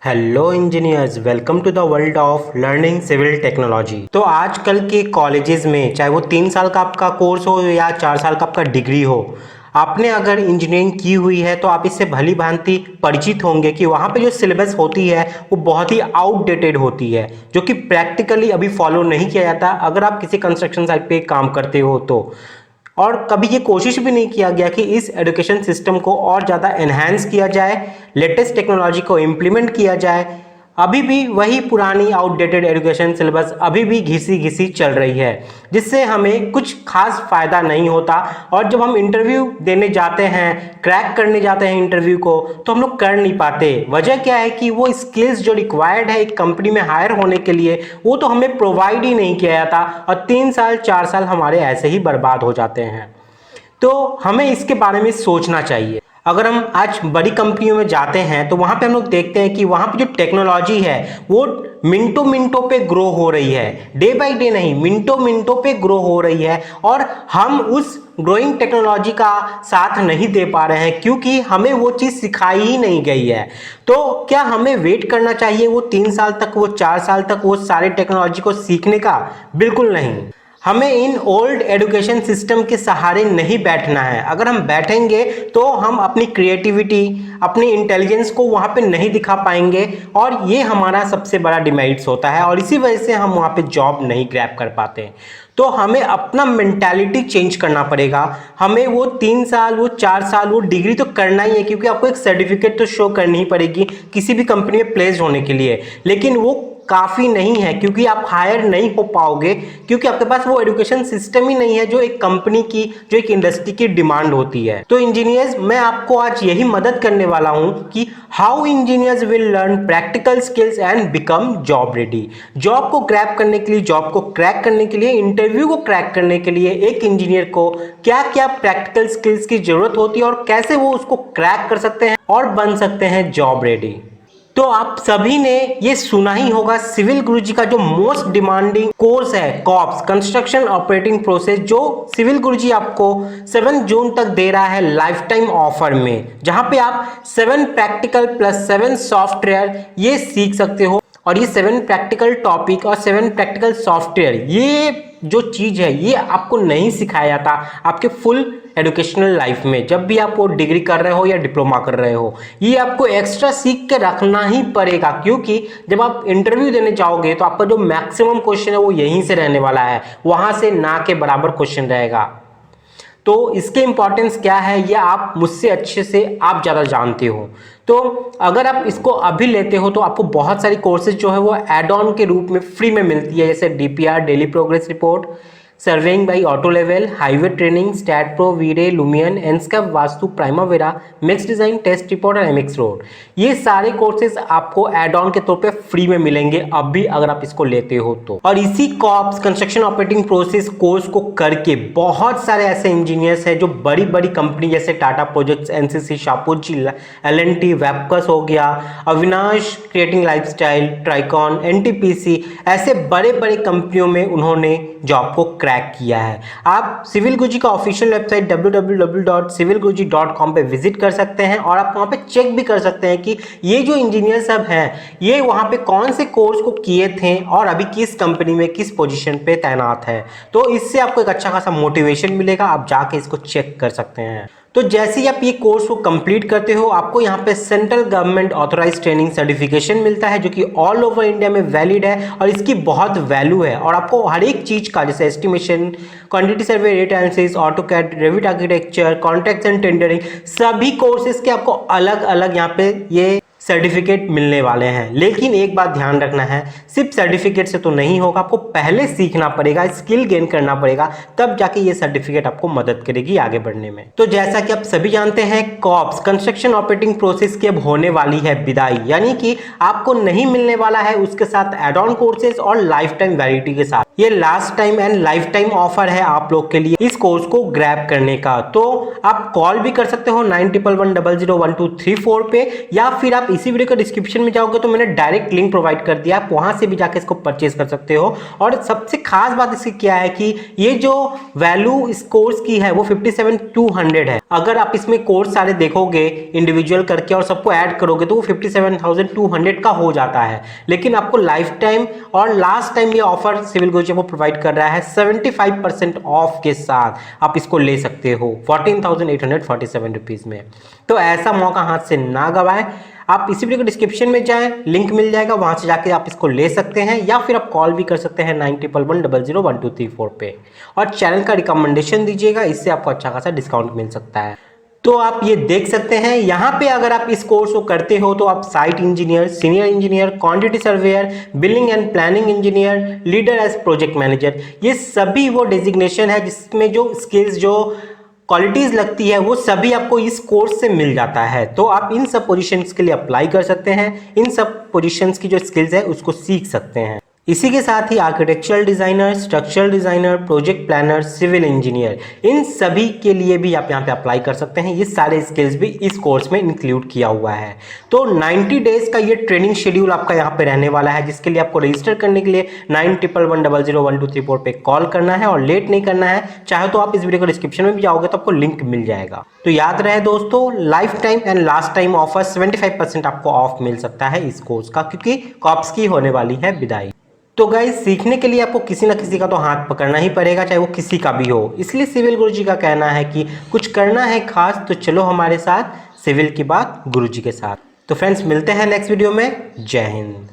Hello engineers, welcome to the world of learning civil technology. तो आजकल के colleges में चाहे वो 3 साल का आपका कोर्स हो या 4 साल का आपका डिग्री हो, आपने अगर इंजीनियरिंग की हुई है तो आप इससे भली भांति परिचित होंगे कि वहाँ पे जो सिलेबस होती है वो बहुत ही आउटडेटेड होती है, जो कि प्रैक्टिकली अभी फॉलो नहीं किया जाता अगर आप किसी कंस्ट्रक्शन साइट पे काम करते हो तो। और कभी ये कोशिश भी नहीं किया गया कि इस एजुकेशन सिस्टम को और ज़्यादा एनहांस किया जाए, लेटेस्ट टेक्नोलॉजी को इम्प्लीमेंट किया जाए। अभी भी वही पुरानी आउटडेटेड एजुकेशन सिलेबस अभी भी घिसी घिसी चल रही है, जिससे हमें कुछ खास फायदा नहीं होता। और जब हम इंटरव्यू देने जाते हैं, क्रैक करने जाते हैं इंटरव्यू को, तो हम लोग कर नहीं पाते। वजह क्या है कि वो स्किल्स जो रिक्वायर्ड है एक कंपनी में हायर होने के लिए, वो तो हमें प्रोवाइड ही नहीं किया जाता और 3 साल 4 साल हमारे ऐसे ही बर्बाद हो जाते हैं। तो हमें इसके बारे में सोचना चाहिए। अगर हम आज बड़ी कंपनियों में जाते हैं तो वहाँ पे हम लोग देखते हैं कि वहाँ पे जो टेक्नोलॉजी है वो मिनटों मिनटों पे ग्रो हो रही है, डे बाय डे नहीं, मिनटों मिनटों पे ग्रो हो रही है। और हम उस ग्रोइंग टेक्नोलॉजी का साथ नहीं दे पा रहे हैं क्योंकि हमें वो चीज़ सिखाई ही नहीं गई है। तो क्या हमें वेट करना चाहिए वो 3 साल तक, वो 4 साल तक वो सारे टेक्नोलॉजी को सीखने का? बिल्कुल नहीं। हमें इन ओल्ड एजुकेशन सिस्टम के सहारे नहीं बैठना है। अगर हम बैठेंगे तो हम अपनी क्रिएटिविटी, अपनी इंटेलिजेंस को वहाँ पे नहीं दिखा पाएंगे और ये हमारा सबसे बड़ा डिमेरिट्स होता है और इसी वजह से हम वहाँ पे जॉब नहीं ग्रैब कर पाते। तो हमें अपना मेंटालिटी चेंज करना पड़ेगा। हमें वो 3 साल, वो 4 साल, वो डिग्री तो करना ही है क्योंकि आपको एक सर्टिफिकेट तो शो करनी ही पड़ेगी किसी भी कंपनी में प्लेस होने के लिए। लेकिन वो काफ़ी नहीं है क्योंकि आप हायर नहीं हो पाओगे क्योंकि आपके पास वो एजुकेशन सिस्टम ही नहीं है जो एक कंपनी की, जो एक इंडस्ट्री की डिमांड होती है। तो इंजीनियर्स, मैं आपको आज यही मदद करने वाला हूं कि how engineers will learn practical skills and become job ready. Job को क्रैक करने के लिए, जॉब को क्रैक करने के लिए, इंटरव्यू को क्रैक करने के लिए एक इंजीनियर को क्या क्या प्रैक्टिकल स्किल्स की जरूरत होती है और कैसे वो उसको क्रैक कर सकते हैं और बन सकते हैं जॉब रेडी। तो आप सभी ने ये सुना ही होगा, सिविल गुरुजी का जो मोस्ट डिमांडिंग कोर्स है कॉप्स, कंस्ट्रक्शन ऑपरेटिंग प्रोसेस, जो सिविल गुरुजी आपको 7 जून तक दे रहा है लाइफ टाइम ऑफर में, जहां पे आप 7 प्रैक्टिकल प्लस 7 सॉफ्टवेयर ये सीख सकते हो। और ये 7 प्रैक्टिकल टॉपिक और 7 प्रैक्टिकल सॉफ्टवेयर, ये जो चीज़ है ये आपको नहीं सिखाया जाता आपके फुल एजुकेशनल लाइफ में। जब भी आप वो डिग्री कर रहे हो या डिप्लोमा कर रहे हो, ये आपको एक्स्ट्रा सीख के रखना ही पड़ेगा क्योंकि जब आप इंटरव्यू देने जाओगे तो आपका जो मैक्सिमम क्वेश्चन है वो यहीं से रहने वाला है, वहाँ से ना के बराबर क्वेश्चन रहेगा। तो इसके इंपॉर्टेंस क्या है ये आप मुझसे अच्छे से आप ज़्यादा जानते हो। तो अगर आप इसको अभी लेते हो तो आपको बहुत सारी कोर्सेज जो है वो एड ऑन के रूप में फ्री में मिलती है, जैसे DPR, daily progress report, surveying by auto level, highway training, STAAD Pro, V-Ray, Lumion, Enscape, Vastu, Primavera, mix design, test report और MX रोड। ये सारे कोर्सेज आपको एड ऑन के तौर पे फ्री में मिलेंगे अभी अगर आप इसको लेते हो तो। और इसी cops construction operating process course को करके बहुत सारे ऐसे इंजीनियर्स हैं जो बड़ी बड़ी कंपनी जैसे Tata projects, NCC, Shapurji, L&T, वेबकस हो गया, Avinash creating lifestyle, Tricon, NTPC, ऐसे बड़े बड़े कंपनियों में उन्होंने जॉब को क्रैक किया है। आप सिविल गुरुजी का ऑफिशियल वेबसाइट www.civilguruji.com पे विजिट कर सकते हैं और आप वहाँ पे चेक भी कर सकते हैं कि ये जो इंजीनियर सब हैं ये वहाँ पे कौन से कोर्स को किए थे और अभी किस कंपनी में किस पोजीशन पे तैनात है। तो इससे आपको एक अच्छा खासा मोटिवेशन मिलेगा, आप जाके इसको चेक कर सकते हैं। तो जैसे ही आप ये कोर्स को कंप्लीट करते हो आपको यहाँ पे central government authorize training certification मिलता है जो कि ऑल ओवर इंडिया में वैलिड है और इसकी बहुत वैल्यू है। और आपको हर एक चीज़ का, जैसे estimation, quantity survey, rate analysis, AutoCAD, Revit architecture, contracts and tendering, सभी कोर्सेज के आपको अलग अलग यहाँ पे ये सर्टिफिकेट मिलने वाले हैं। लेकिन एक बात ध्यान रखना है, सिर्फ सर्टिफिकेट से तो नहीं होगा, आपको पहले सीखना पड़ेगा, स्किल गेन करना पड़ेगा, तब जाके ये सर्टिफिकेट आपको मदद करेगी आगे बढ़ने में। तो जैसा कि आप सभी जानते हैं, कॉप्स कंस्ट्रक्शन ऑपरेटिंग प्रोसेस की अब होने वाली है विदाई, यानी कि आपको नहीं मिलने वाला है उसके साथ एड ऑन कोर्सेज और लाइफ टाइम वैलिडिटी के साथ। ये last time and life time offer है आप लोग के लिए इस कोर्स को ग्रैब करने का। तो आप कॉल भी कर सकते हो 9111001234 पे, या फिर आप इसी वीडियो के डिस्क्रिप्शन में जाओगे तो मैंने डायरेक्ट लिंक प्रोवाइड कर दिया, आप वहां से भी जाके इसको परचेज कर सकते हो। और सबसे खास बात इसकी क्या है कि ये जो वैल्यू इस कोर्स की है वो 57,200 है। अगर आप इसमें कोर्स सारे देखोगे इंडिविजुअल करके और सबको ऐड करोगे तो वो 57,200 का हो जाता है। लेकिन आपको लाइफ टाइम और लास्ट टाइम ये ऑफर सिविल गुरुजी को प्रोवाइड कर रहा है 75% ऑफ के साथ। आप इसको ले सकते हो 14,847 रुपीज में। तो ऐसा मौका हाथ से ना गवाएं। आप इसी वीडियो के डिस्क्रिप्शन में जाएं, लिंक मिल जाएगा, वहां से जाके आप इसको ले सकते हैं, या फिर आप कॉल भी कर सकते हैं 9111001234 पे और चैनल का रिकमेंडेशन दीजिएगा, इससे आपको अच्छा खासा डिस्काउंट मिल सकता है। तो आप ये देख सकते हैं यहाँ पे अगर आप इस कोर्स को करते हो तो आप site engineer, senior engineer, quantity surveyor, billing and planning engineer, leader as project manager, ये सभी वो डेजिग्नेशन है जिसमें जो स्किल्स, जो क्वालिटीज लगती है वो सभी आपको इस कोर्स से मिल जाता है। तो आप इन सब पोजीशंस के लिए अप्लाई कर सकते हैं, इन सब पोजीशंस की जो स्किल्स है उसको सीख सकते हैं। इसी के साथ ही architectural designer, structural designer, project planner, civil engineer, इन सभी के लिए भी आप यहाँ पे अप्लाई कर सकते हैं। ये सारे स्किल्स भी इस कोर्स में इंक्लूड किया हुआ है। तो 90 डेज का ये ट्रेनिंग शेड्यूल आपका यहाँ पे रहने वाला है, जिसके लिए आपको रजिस्टर करने के लिए 9111001234 पे कॉल करना है और लेट नहीं करना है। चाहे तो आप इस वीडियो को डिस्क्रिप्शन में भी जाओगे तो आपको लिंक मिल जाएगा। तो याद रहे दोस्तों, life time and last time offer 75% आपको ऑफ मिल सकता है इस कोर्स का, क्योंकि कॉप्स की होने वाली है विदाई। तो गाइस, सीखने के लिए आपको किसी ना किसी का तो हाथ पकड़ना ही पड़ेगा, चाहे वो किसी का भी हो। इसलिए सिविल गुरुजी का कहना है कि कुछ करना है खास तो चलो हमारे साथ, सिविल की बात गुरुजी के साथ। तो फ्रेंड्स, मिलते हैं नेक्स्ट वीडियो में। जय हिंद।